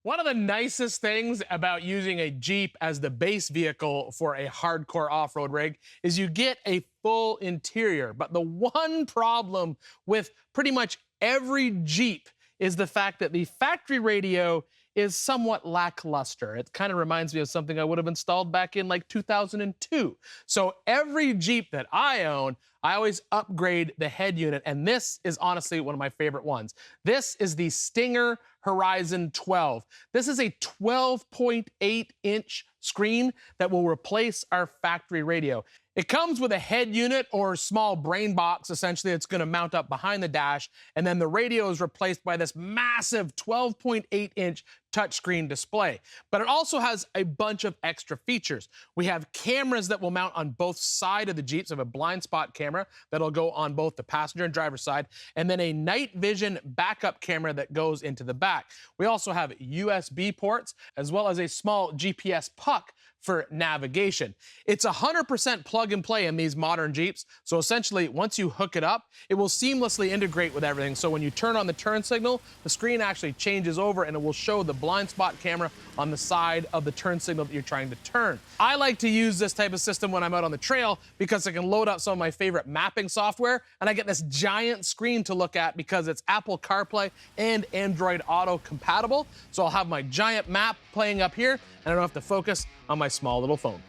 One of the nicest things about using a Jeep as the base vehicle for a hardcore off-road rig is you get a full interior. But the one problem with pretty much every Jeep is the fact that the factory radio is somewhat lackluster. It kind of reminds me of something I would have installed back in like 2002. So every Jeep that I own, I always upgrade the head unit, and this is honestly one of my favorite ones. This is the Stinger Horizon 12. This is a 12.8-inch screen that will replace our factory radio. It comes with a head unit or small brain box, essentially, it's gonna mount up behind the dash, and then the radio is replaced by this massive 12.8-inch touchscreen display. But it also has a bunch of extra features. We have cameras that will mount on both sides of the Jeep. So we have a blind spot camera that'll go on both the passenger and driver side, and then a night vision backup camera that goes into the back. We also have USB ports, as well as a small GPS puck for navigation. It's 100% plug and play in these modern Jeeps. So essentially, once you hook it up, it will seamlessly integrate with everything. So when you turn on the turn signal, the screen actually changes over and it will show the blind spot camera on the side of the turn signal that you're trying to turn. I like to use this type of system when I'm out on the trail because I can load up some of my favorite mapping software and I get this giant screen to look at because it's Apple CarPlay and Android Auto compatible. So I'll have my giant map playing up here and I don't have to focus on my small little phone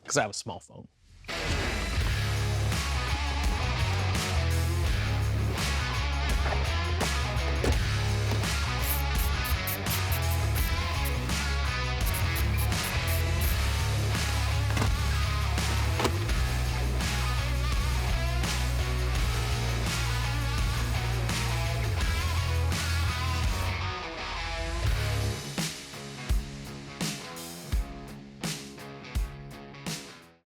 because I have a small phone.